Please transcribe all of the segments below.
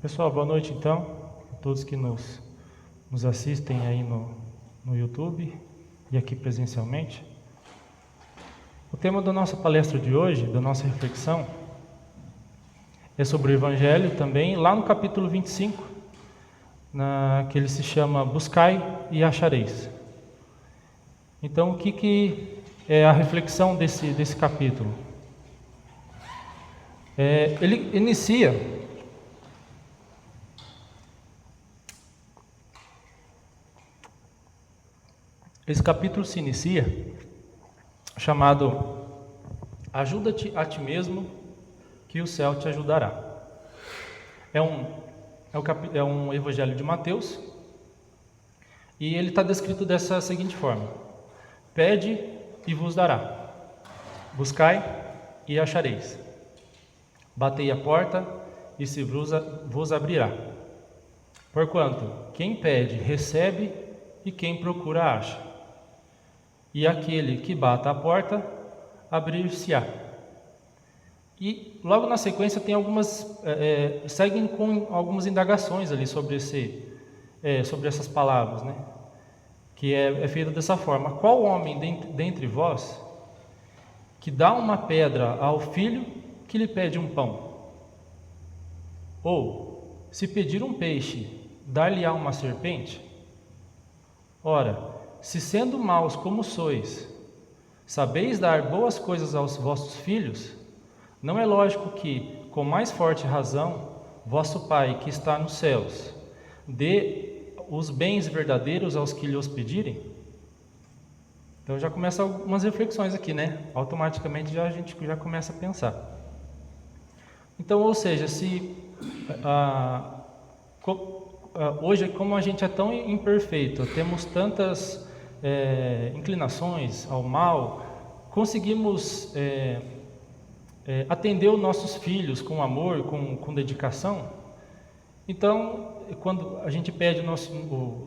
Pessoal, boa noite então, a todos que nos assistem aí no YouTube e aqui presencialmente. O tema da nossa palestra de hoje, da nossa reflexão, é sobre o Evangelho também, lá no capítulo 25, que ele se chama Buscai e Achareis. Então, o que é a reflexão desse capítulo? Ele inicia esse capítulo se inicia chamado Ajuda-te a ti mesmo, que o céu te ajudará. É um evangelho de Mateus, e ele está descrito dessa seguinte forma: Pede e vos dará, buscai e achareis, batei a porta e se vos abrirá. Porquanto quem pede recebe, e quem procura acha, e aquele que bata a porta abrir-se-á. E logo na sequência tem seguem com algumas indagações ali sobre essas palavras, né? Que é feita dessa forma: qual homem dentre vós que dá uma pedra ao filho que lhe pede um pão? Ou, se pedir um peixe, dar-lhe-á uma serpente? Ora, se sendo maus como sois, sabeis dar boas coisas aos vossos filhos, não é lógico que, com mais forte razão, vosso Pai que está nos céus dê os bens verdadeiros aos que lhe os pedirem? Então já começa algumas reflexões aqui, né? Automaticamente a gente já começa a pensar. Então, ou seja, hoje, como a gente é tão imperfeito, temos tantas inclinações ao mal, conseguimos atender os nossos filhos com amor, com dedicação. Então, quando a gente pede,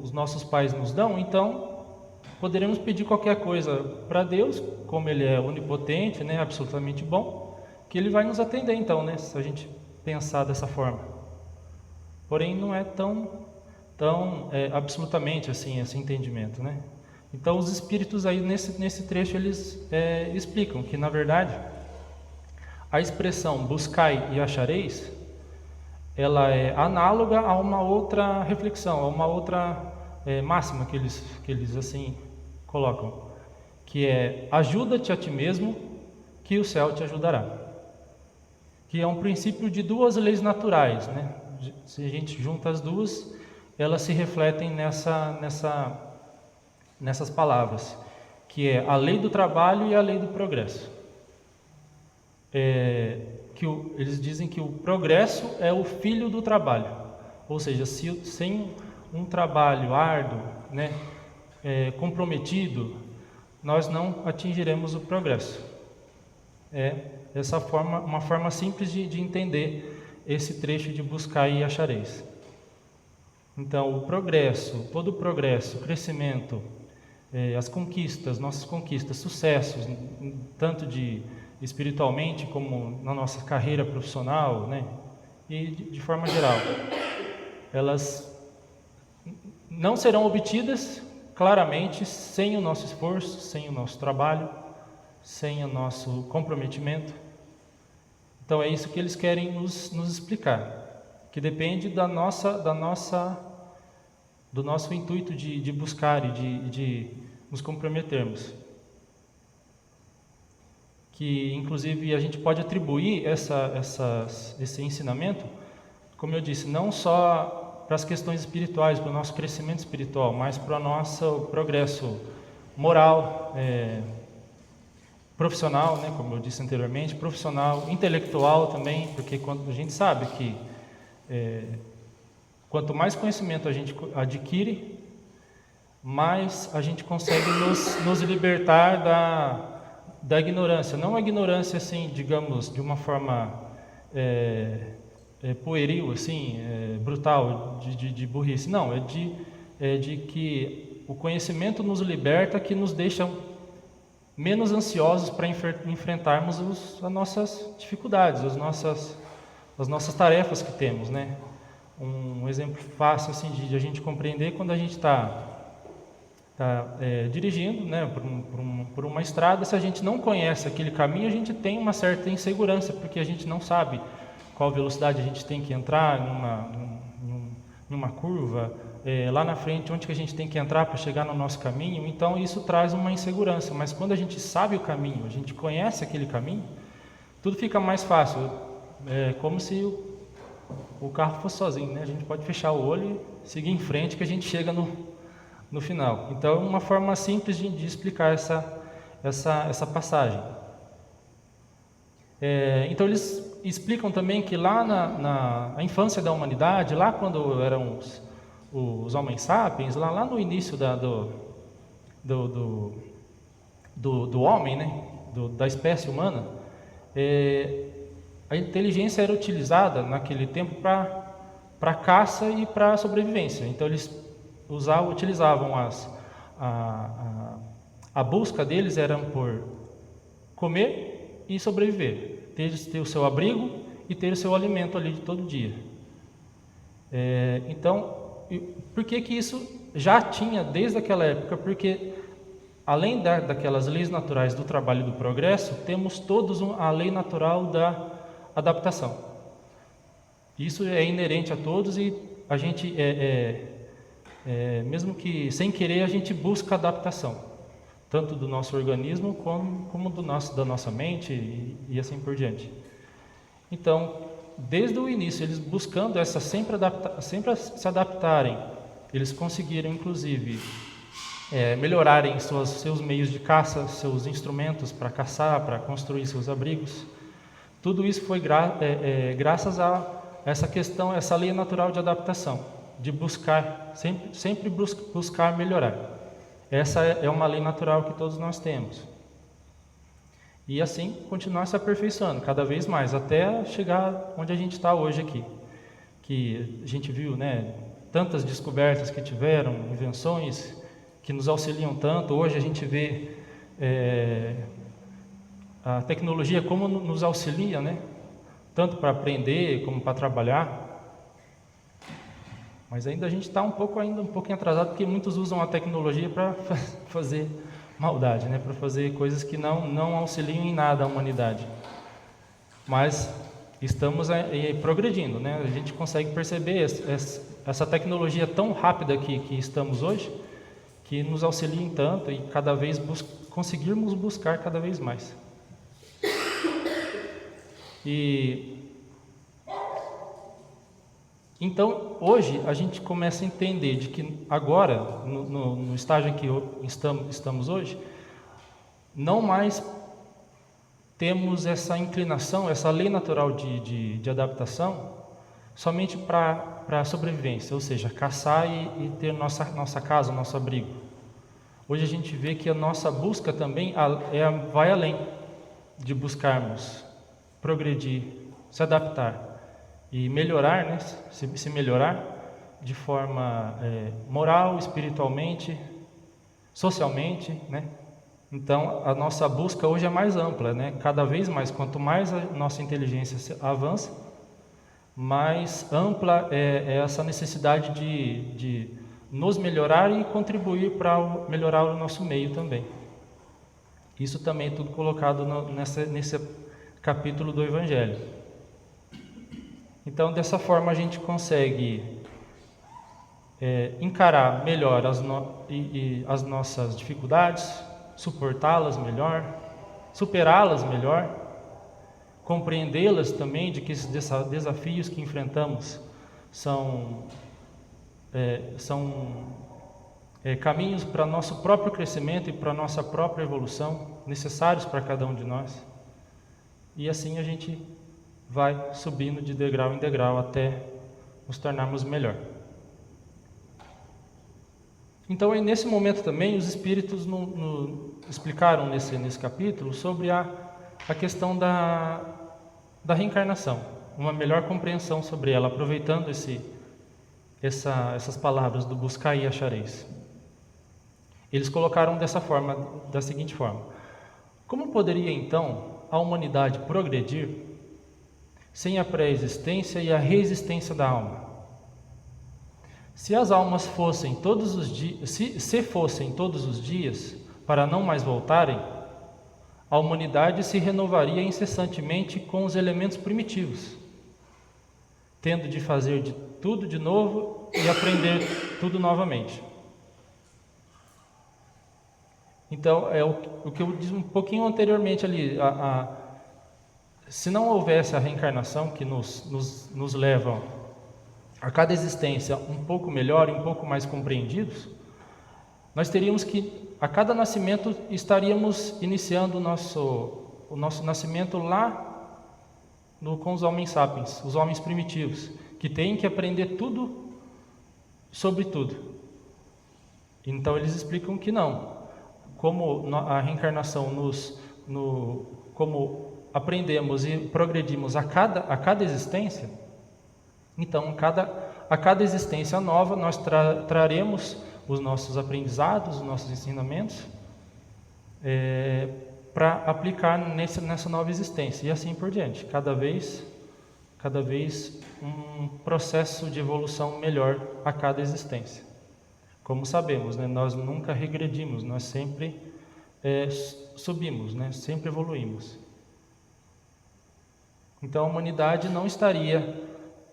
os nossos pais nos dão, então poderemos pedir qualquer coisa para Deus, como Ele é onipotente, né, absolutamente bom, que Ele vai nos atender então, né, se a gente pensar dessa forma. Porém, não é tão absolutamente assim, esse entendimento, né? Então, os espíritos aí nesse trecho eles explicam que, na verdade, a expressão buscai e achareis, ela é análoga a uma outra reflexão, a uma outra máxima que eles assim colocam, que é: ajuda-te a ti mesmo, que o céu te ajudará. Que é um princípio de duas leis naturais, né? Se a gente junta as duas, elas se refletem nessas palavras, que é a lei do trabalho e a lei do progresso. Eles dizem que o progresso é o filho do trabalho, ou seja, sem um trabalho árduo, né, comprometido, nós não atingiremos o progresso. Uma forma simples de entender esse trecho de buscar e achareis. Então, o progresso, todo o progresso, o crescimento, as conquistas, nossas conquistas, sucessos, tanto espiritualmente como na nossa carreira profissional, né? E de forma geral, elas não serão obtidas claramente sem o nosso esforço, sem o nosso trabalho, sem o nosso comprometimento. Então é isso que eles querem nos explicar, que depende do nosso intuito de buscar e de nos comprometermos. Que inclusive a gente pode atribuir esse ensinamento, como eu disse, não só para as questões espirituais, para o nosso crescimento espiritual, mas para o nosso progresso moral, profissional, né, como eu disse anteriormente, profissional, intelectual também, porque quando a gente sabe que quanto mais conhecimento a gente adquire, mais a gente consegue nos libertar da ignorância. Não a ignorância assim, digamos, de uma forma pueril, assim, brutal, de burrice. Não, é de que o conhecimento nos liberta, que nos deixa menos ansiosos para enfrentarmos as nossas dificuldades, as nossas tarefas que temos, né? um exemplo fácil assim, de a gente compreender quando a gente está dirigindo, né, por uma estrada. Se a gente não conhece aquele caminho, a gente tem uma certa insegurança, porque a gente não sabe qual velocidade a gente tem que entrar numa curva, lá na frente onde que a gente tem que entrar para chegar no nosso caminho. Então isso traz uma insegurança, mas quando a gente sabe o caminho, a gente conhece aquele caminho, tudo fica mais fácil. É como se o carro fosse sozinho, né? A gente pode fechar o olho e seguir em frente que a gente chega no final. Então, uma forma simples de explicar essa passagem. Então, eles explicam também que lá na infância da humanidade, lá quando eram os homens sapiens, lá no início do homem, né? Da espécie humana, a inteligência era utilizada naquele tempo para caça e para sobrevivência. Então, eles utilizavam a busca deles era por comer e sobreviver, ter o seu abrigo e ter o seu alimento ali de todo dia. Então, por que isso já tinha desde aquela época? Porque além daquelas leis naturais do trabalho e do progresso, temos todos a lei natural da adaptação. Isso é inerente a todos e a gente mesmo que sem querer, a gente busca adaptação, tanto do nosso organismo como da nossa mente e assim por diante. Então, desde o início, eles buscando sempre se adaptarem, eles conseguiram, inclusive, melhorarem seus meios de caça, seus instrumentos para caçar, para construir seus abrigos. Tudo isso foi graças a essa questão, essa lei natural de adaptação, de buscar, sempre buscar melhorar. Essa é uma lei natural que todos nós temos. E assim continuar se aperfeiçoando cada vez mais, até chegar onde a gente está hoje aqui. Que a gente viu, né, tantas descobertas que tiveram, invenções que nos auxiliam tanto. Hoje a gente vê a tecnologia como nos auxilia, né, tanto para aprender como para trabalhar. Mas ainda a gente está um pouquinho atrasado, porque muitos usam a tecnologia para fazer maldade, né? Para fazer coisas que não auxiliam em nada a humanidade. Mas estamos progredindo, né? A gente consegue perceber essa tecnologia tão rápida que estamos hoje, que nos auxilia em tanto e cada vez conseguirmos buscar cada vez mais. Então, hoje, a gente começa a entender de que agora, no estágio em que estamos hoje, não mais temos essa inclinação, essa lei natural de adaptação, somente para a sobrevivência, ou seja, caçar e ter nossa casa, nosso abrigo. Hoje a gente vê que a nossa busca também vai além de buscarmos progredir, se adaptar e melhorar, né? Se melhorar de forma moral, espiritualmente, socialmente, né? Então, a nossa busca hoje é mais ampla, né? Cada vez mais, quanto mais a nossa inteligência avança, mais ampla é essa necessidade de nos melhorar e contribuir para melhorar o nosso meio também. Isso também é tudo colocado nesse capítulo do Evangelho. Então, dessa forma, a gente consegue encarar melhor as nossas dificuldades, suportá-las melhor, superá-las melhor, compreendê-las também, de que esses desafios que enfrentamos são caminhos para nosso próprio crescimento e para nossa própria evolução, necessários para cada um de nós. E assim a gente vai subindo de degrau em degrau até nos tornarmos melhor. Então, nesse momento também, os Espíritos explicaram nesse capítulo sobre a questão da reencarnação, uma melhor compreensão sobre ela, aproveitando essas palavras do buscar e achareis. Eles colocaram da seguinte forma: como poderia então a humanidade progredir sem a pré-existência e a resistência da alma? Se as almas fossem todos os dias, se fossem todos os dias, para não mais voltarem, a humanidade se renovaria incessantemente com os elementos primitivos, tendo de fazer de tudo de novo e aprender tudo novamente. Então, é o que eu disse um pouquinho anteriormente ali, se não houvesse a reencarnação que nos leva a cada existência um pouco melhor e um pouco mais compreendidos, nós teríamos que, a cada nascimento, estaríamos iniciando o nosso nascimento lá com os homens sapiens, os homens primitivos, que têm que aprender tudo sobre tudo. Então eles explicam que não. Como a reencarnação como aprendemos e progredimos a cada existência, então a cada existência nova nós traremos os nossos aprendizados, os nossos ensinamentos, para aplicar nessa nova existência, e assim por diante, cada vez um processo de evolução melhor a cada existência. Como sabemos, né, nós nunca regredimos, nós sempre subimos, né, sempre evoluímos. Então a humanidade não estaria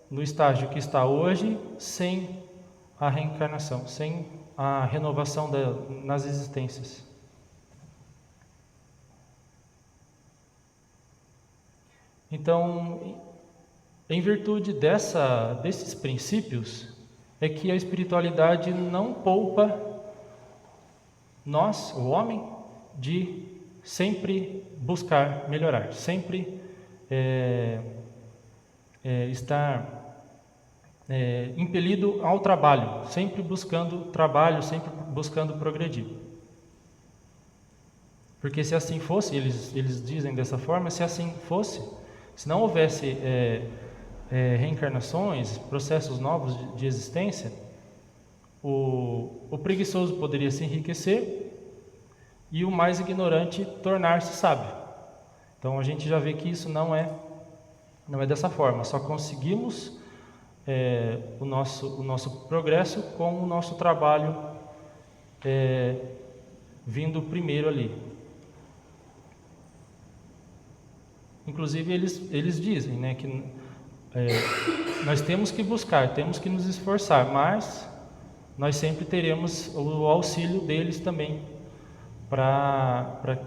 no estágio que está hoje sem a reencarnação, sem a renovação nas existências. Então, em virtude desses princípios, é que a espiritualidade não poupa nós, o homem, de sempre buscar melhorar, sempre estar impelido ao trabalho, sempre buscando trabalho, sempre buscando progredir. Porque se assim fosse, eles dizem dessa forma, se assim fosse, se não houvesse reencarnações, processos novos de existência, o preguiçoso poderia se enriquecer e o mais ignorante tornar-se sábio. Então a gente já vê que isso não é dessa forma, só conseguimos o nosso progresso com o nosso trabalho vindo primeiro ali. Inclusive eles dizem, né, que nós temos que buscar, temos que nos esforçar, mas nós sempre teremos o auxílio deles também para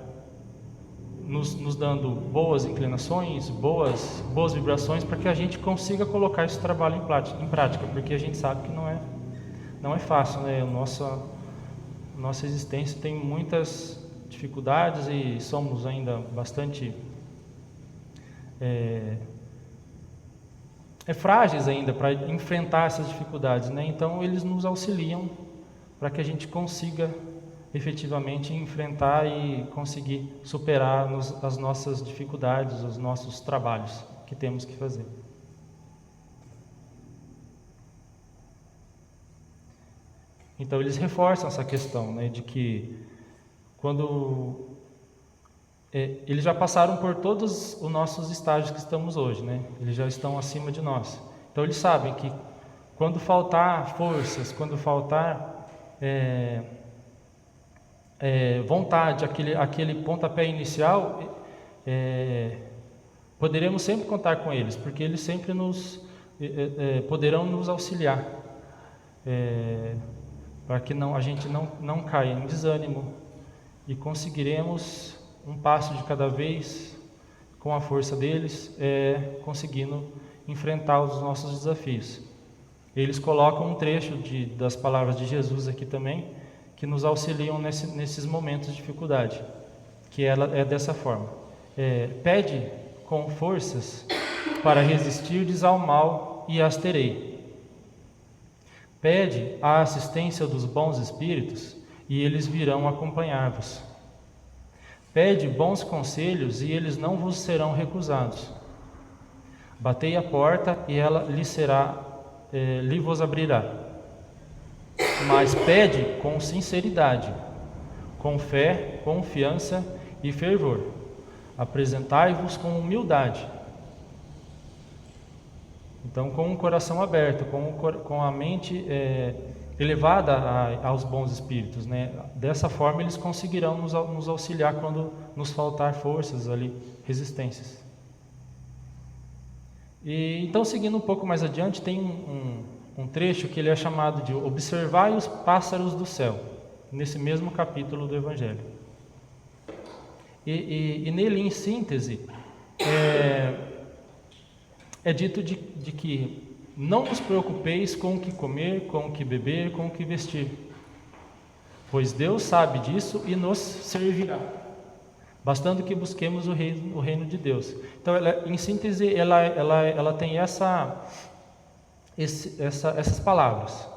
nos dando boas inclinações, boas vibrações, para que a gente consiga colocar esse trabalho em prática, porque a gente sabe que não é fácil, né? Nossa existência tem muitas dificuldades e somos ainda bastante frágeis ainda para enfrentar essas dificuldades, né? Então eles nos auxiliam para que a gente consiga efetivamente enfrentar e conseguir superar as nossas dificuldades, os nossos trabalhos que temos que fazer. Então eles reforçam essa questão, né, de que quando eles já passaram por todos os nossos estágios que estamos hoje, né? Eles já estão acima de nós. Então eles sabem que quando faltar forças, quando faltar vontade, aquele pontapé inicial, poderemos sempre contar com eles, porque eles sempre poderão nos auxiliar, para que a gente não caia em desânimo e conseguiremos um passo de cada vez, com a força deles, conseguindo enfrentar os nossos desafios. Eles colocam um trecho das palavras de Jesus aqui também, que nos auxiliam nesses momentos de dificuldade, que ela é dessa forma: pede com forças para resistirdes ao mal e as terei. Pede a assistência dos bons espíritos e eles virão acompanhar-vos. Pede bons conselhos e eles não vos serão recusados. Batei a porta e ela lhe vos abrirá. Mas pede com sinceridade, com fé, confiança e fervor. Apresentai-vos com humildade. Então, com o coração aberto, com a mente elevada aos bons espíritos, né? Dessa forma eles conseguirão nos auxiliar quando nos faltar forças ali, resistências. E então, seguindo um pouco mais adiante, tem um trecho que ele é chamado de Observai os pássaros do céu, nesse mesmo capítulo do Evangelho. E nele, em síntese, é dito de que não vos preocupeis com o que comer, com o que beber, com o que vestir, pois Deus sabe disso e nos servirá, bastando que busquemos o reino de Deus. Então, em síntese, ela tem essas palavras.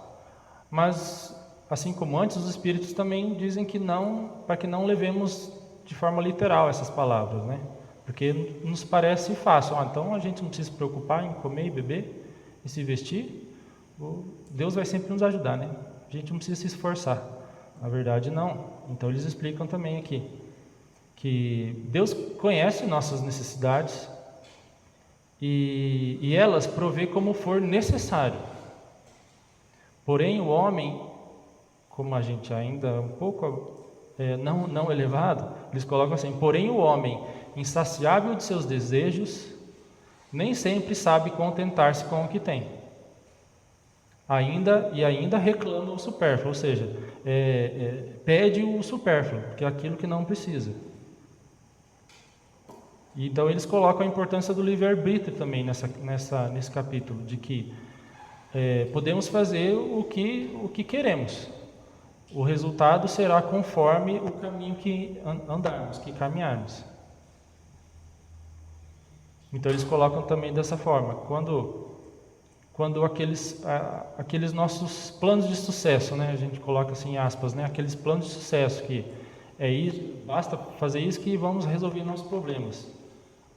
Mas, assim como antes, os Espíritos também dizem que não, para que não levemos de forma literal essas palavras, né? Porque nos parece fácil. Então a gente não precisa se preocupar em comer e beber e se vestir. Deus vai sempre nos ajudar, né? A gente não precisa se esforçar. Na verdade, não. Então eles explicam também aqui que Deus conhece nossas necessidades e elas provê como for necessário. Porém, o homem, como a gente ainda é um pouco não elevado, eles colocam assim: porém, o homem, insaciável de seus desejos, nem sempre sabe contentar-se com o que tem. Ainda reclama o supérfluo, ou seja, pede o supérfluo, que é aquilo que não precisa. Então eles colocam a importância do livre-arbítrio também nesse capítulo, de que podemos fazer o que queremos. O resultado será conforme o caminho que andarmos, que caminharmos. Então eles colocam também dessa forma: quando aqueles nossos planos de sucesso, né, a gente coloca assim em aspas, né, aqueles planos de sucesso que isso, basta fazer isso que vamos resolver nossos problemas.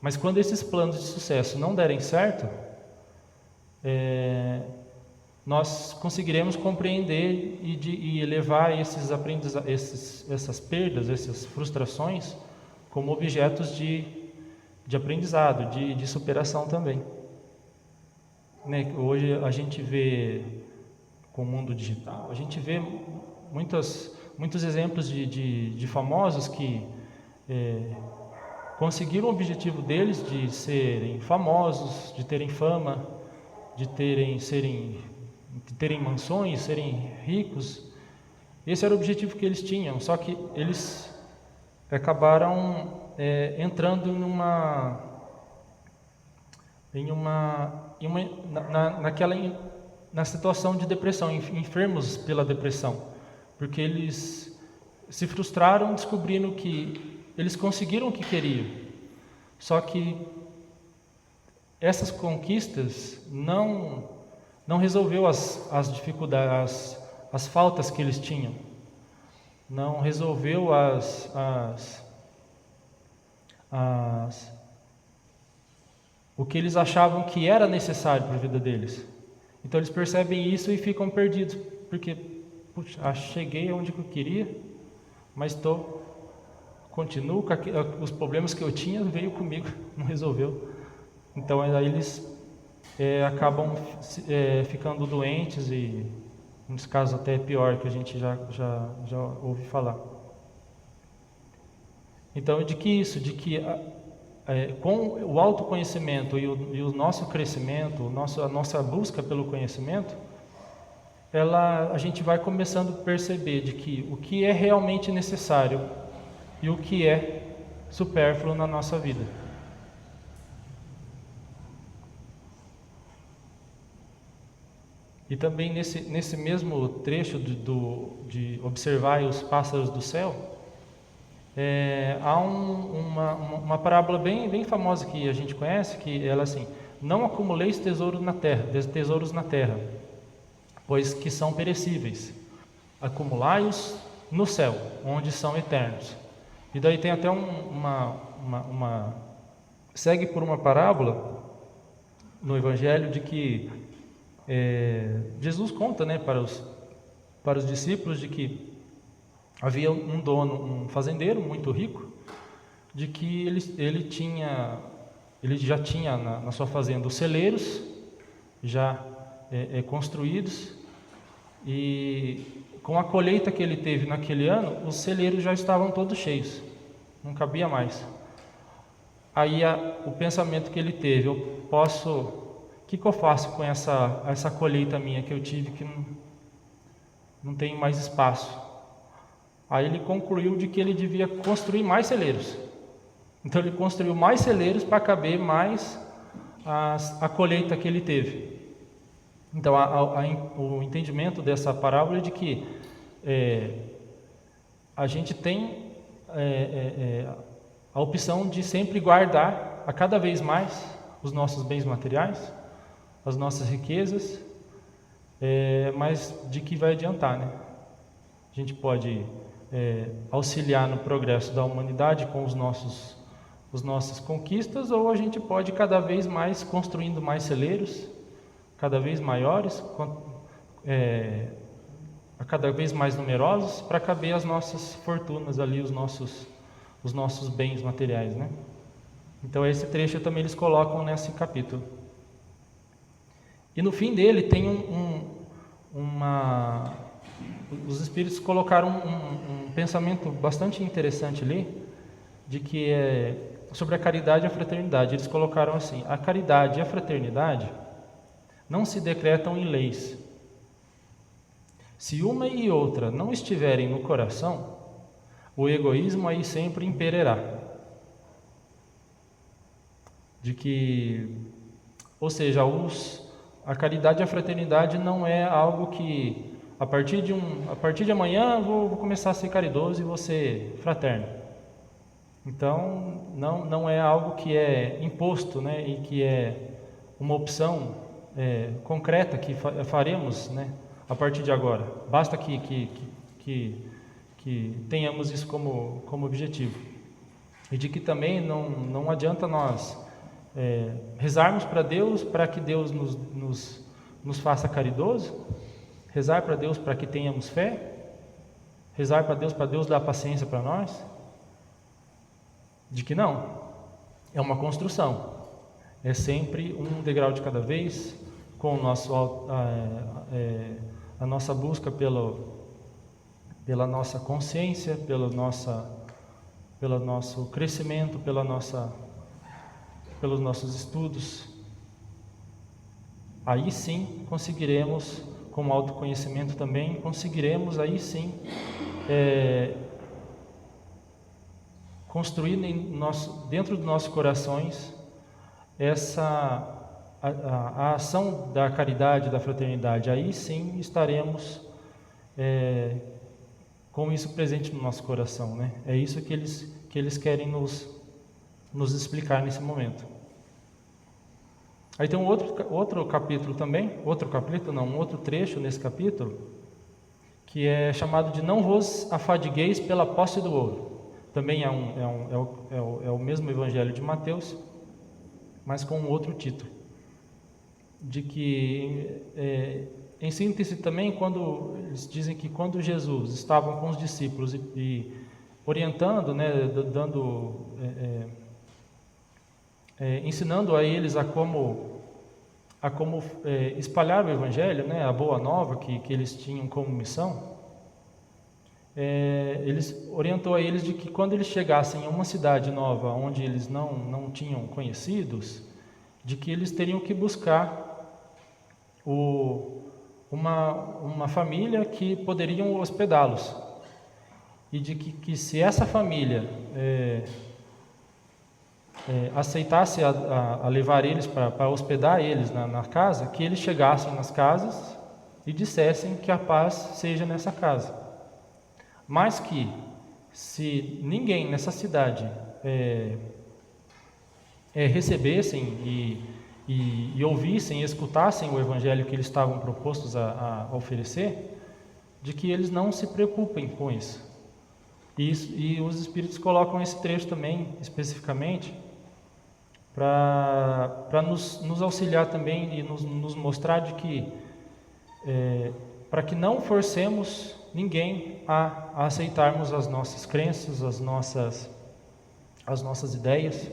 Mas quando esses planos de sucesso não derem certo, nós conseguiremos compreender e levar essas perdas, essas frustrações, como objetos de aprendizado, de superação também. Né? Hoje a gente vê, com o mundo digital, a gente vê muitos exemplos de famosos que conseguiram o objetivo deles de serem famosos, de terem fama, de terem mansões, serem ricos. Esse era o objetivo que eles tinham, só que eles acabaram entrando na situação de depressão, enfermos pela depressão, porque eles se frustraram descobrindo que eles conseguiram o que queriam, só que essas conquistas não resolveu as dificuldades, as faltas que eles tinham, não resolveu o que eles achavam que era necessário para a vida deles. Então eles percebem isso e ficam perdidos, porque puxa, cheguei onde eu queria, mas continuo com os problemas que eu tinha, veio comigo, não resolveu. Então aí eles acabam ficando doentes e, nos casos até pior, que a gente já ouve falar. Então de que com o autoconhecimento e o nosso crescimento, a nossa busca pelo conhecimento, a gente vai começando a perceber de que o que é realmente necessário e o que é supérfluo na nossa vida. E também nesse mesmo trecho de observar os pássaros do céu, há uma parábola bem famosa que a gente conhece, que ela assim: não acumuleis tesouros na terra, pois que são perecíveis, acumulai-os no céu, onde são eternos. E daí tem até segue por uma parábola no Evangelho de que Jesus conta, né, para os discípulos, de que havia um fazendeiro muito rico, de que ele já tinha na sua fazenda os celeiros, já construídos, e com a colheita que ele teve naquele ano, os celeiros já estavam todos cheios, não cabia mais. Aí o pensamento que ele teve, o que eu faço com essa colheita minha que eu tive, que não tem mais espaço? Aí ele concluiu de que ele devia construir mais celeiros. Então ele construiu mais celeiros para caber mais a colheita que ele teve. Então o entendimento dessa parábola é de que a gente tem a opção de sempre guardar a cada vez mais os nossos bens materiais, as nossas riquezas, mas de que vai adiantar, né? A gente pode auxiliar no progresso da humanidade com as nossas conquistas, ou a gente pode cada vez mais construindo mais celeiros, cada vez maiores, cada vez mais numerosos, para caber as nossas fortunas ali, os nossos bens materiais, né? Então esse trecho também eles colocam nesse capítulo. E no fim dele tem os espíritos colocaram um pensamento bastante interessante ali, de que sobre a caridade e a fraternidade. Eles colocaram assim: a caridade e a fraternidade não se decretam em leis. Se uma e outra não estiverem no coração, o egoísmo aí sempre imperará. Ou seja, a caridade e a fraternidade não é algo que a partir de amanhã vou começar a ser caridoso e vou ser fraterno. Então não é algo que é imposto, né, e que é uma opção concreta que faremos, né, a partir de agora. Basta que tenhamos isso como objetivo. E de que também não adianta nós rezarmos para Deus para que Deus nos faça caridoso, rezar para Deus para que tenhamos fé, rezar para Deus dar paciência para nós. De que não, é uma construção, é sempre um degrau de cada vez, com a nossa busca pela nossa consciência, pelo nosso crescimento, pelos nossos estudos. Aí sim conseguiremos, com o autoconhecimento também, conseguiremos aí sim construir dentro dos nossos corações a ação da caridade, da fraternidade. Aí sim estaremos com isso presente no nosso coração, né? É isso que eles querem nos explicar nesse momento. Aí tem um outro capítulo também, um outro trecho nesse capítulo, que é chamado de "Não vos afadigueis pela posse do ouro". Também é o mesmo Evangelho de Mateus, mas com um outro título. De que, em síntese também, quando eles dizem que quando Jesus estava com os discípulos e orientando, né, ensinando a eles a como espalhar o Evangelho, né, a boa nova que eles tinham como missão, eles orientou a eles de que quando eles chegassem a uma cidade nova onde eles não tinham conhecidos, de que eles teriam que buscar uma família que poderiam hospedá-los, e de que se essa família aceitasse a levar eles para hospedar eles na casa, que eles chegassem nas casas e dissessem que a paz seja nessa casa. Mas que, se ninguém nessa cidade recebessem e ouvissem e escutassem o Evangelho que eles estavam propostos a oferecer, de que eles não se preocupem com isso. E os Espíritos colocam esse trecho também, especificamente, para nos auxiliar também e nos mostrar de que, para que não forcemos ninguém a aceitarmos as nossas crenças, as nossas ideias,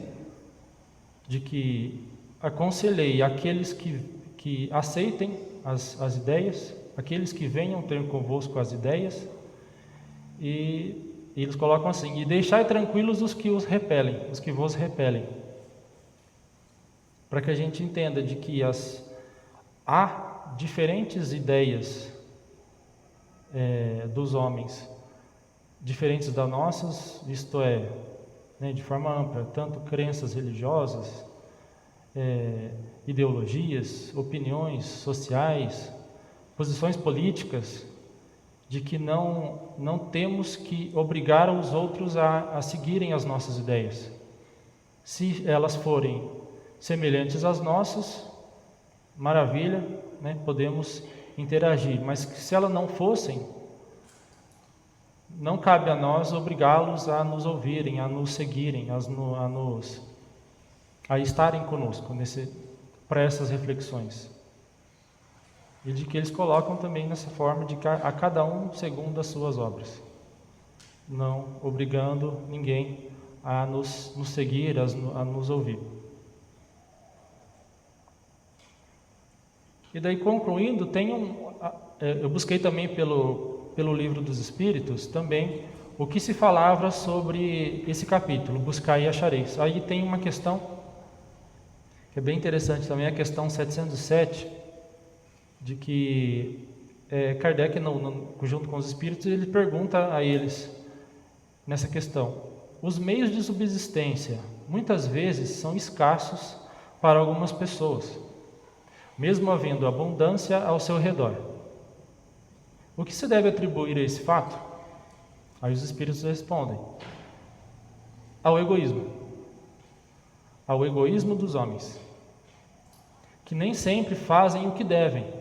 de que aconselhei aqueles que que aceitem as ideias, aqueles que venham ter convosco as ideias, e eles colocam assim: e deixai tranquilos os que os repelem, os que vos repelem. Para que a gente entenda de que há diferentes ideias dos homens, diferentes das nossas, isto é, né, de forma ampla, tanto crenças religiosas, ideologias, opiniões sociais, posições políticas, de que não temos que obrigar os outros a seguirem as nossas ideias. Se elas forem semelhantes às nossas, maravilha, né, podemos interagir, mas se elas não fossem, não cabe a nós obrigá-los a nos ouvirem, a nos seguirem, a estarem conosco para essas reflexões. E de que eles colocam também nessa forma de a cada um segundo as suas obras, não obrigando ninguém a nos seguir, a nos ouvir. E daí, concluindo, eu busquei também pelo Livro dos Espíritos também o que se falava sobre esse capítulo, buscar e achareis. Aí tem uma questão que é bem interessante também, a questão 707, de que Kardec, junto com os Espíritos, ele pergunta a eles nessa questão: os meios de subsistência muitas vezes são escassos para algumas pessoas, mesmo havendo abundância ao seu redor. O que se deve atribuir a esse fato? Aí os Espíritos respondem: ao egoísmo dos homens, que nem sempre fazem o que devem.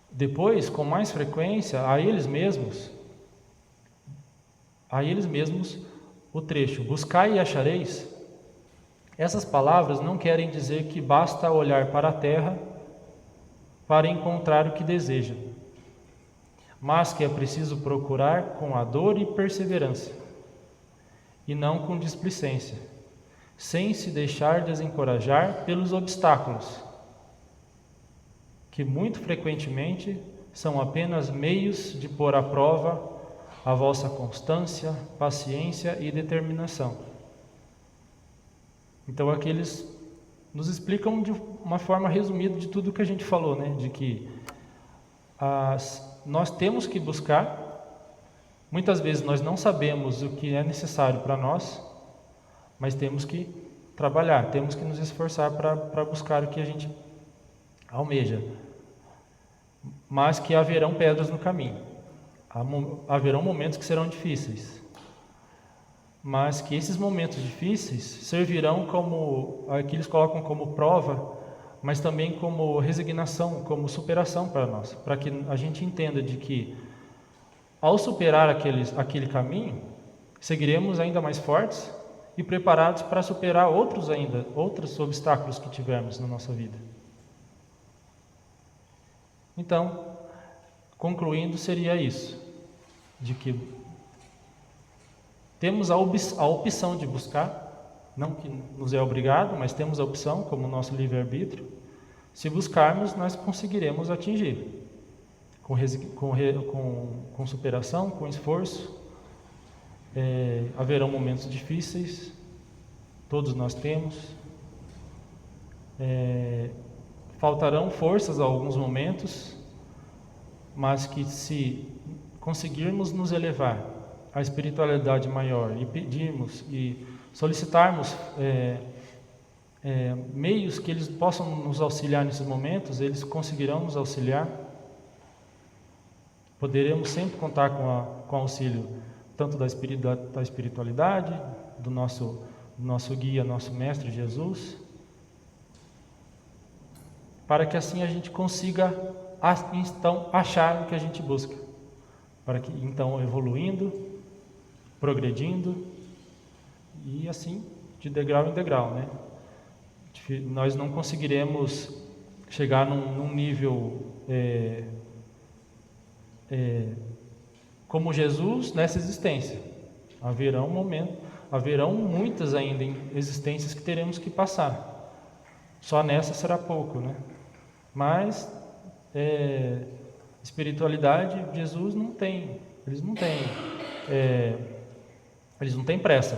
Depois, com mais frequência, a eles mesmos o trecho buscai e achareis. Essas palavras não querem dizer que basta olhar para a terra para encontrar o que deseja, mas que é preciso procurar com ardor e perseverança, e não com displicência, sem se deixar desencorajar pelos obstáculos, que muito frequentemente são apenas meios de pôr à prova a vossa constância, paciência e determinação. Então aqui eles nos explicam de uma forma resumida de tudo que a gente falou, né? De que nós temos que buscar, muitas vezes nós não sabemos o que é necessário para nós, mas temos que trabalhar, temos que nos esforçar para buscar o que a gente almeja. Mas que haverão pedras no caminho, haverão momentos que serão difíceis, mas que esses momentos difíceis servirão como, aqui eles colocam como prova, mas também como resignação, como superação para nós, para que a gente entenda de que ao superar aquele caminho, seguiremos ainda mais fortes e preparados para superar outros obstáculos que tivermos na nossa vida. Então, concluindo, seria isso, de que temos a opção de buscar, não que nos é obrigado, mas temos a opção, como o nosso livre-arbítrio. Se buscarmos, nós conseguiremos atingir, com superação, com esforço. Haverão momentos difíceis, todos nós temos. Faltarão forças a alguns momentos, mas que se conseguirmos nos elevar à espiritualidade maior e pedirmos e solicitarmos meios que eles possam nos auxiliar nesses momentos, eles conseguirão nos auxiliar. Poderemos sempre contar com o auxílio tanto da espiritualidade, do nosso guia, nosso mestre Jesus, para que assim a gente consiga então achar o que a gente busca, para que então evoluindo, progredindo e assim de degrau em degrau, né? Nós não conseguiremos chegar num nível como Jesus nessa existência. Haverão muitas ainda existências que teremos que passar. Só nessa será pouco, né? Mas espiritualidade, Jesus não tem, eles não têm pressa.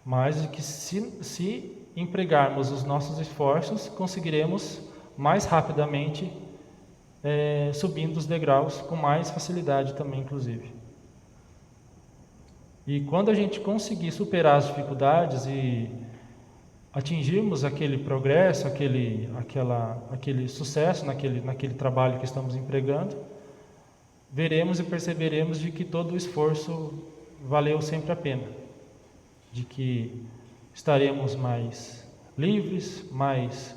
Mas que se empregarmos os nossos esforços, conseguiremos mais rapidamente subindo os degraus, com mais facilidade também, inclusive. E quando a gente conseguir superar as dificuldades e atingirmos aquele progresso, aquele sucesso naquele trabalho que estamos empregando, veremos e perceberemos de que todo o esforço valeu sempre a pena, de que estaremos mais livres, mais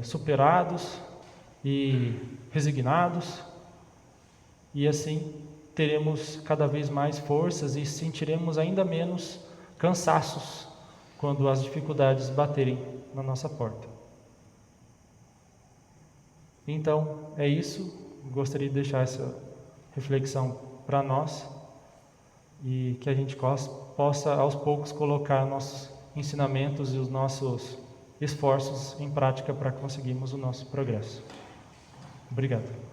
superados e resignados, e assim teremos cada vez mais forças e sentiremos ainda menos cansaços quando as dificuldades baterem na nossa porta. Então, é isso. Gostaria de deixar essa reflexão para nós e que a gente possa aos poucos colocar nossos ensinamentos e os nossos esforços em prática para conseguirmos o nosso progresso. Obrigado.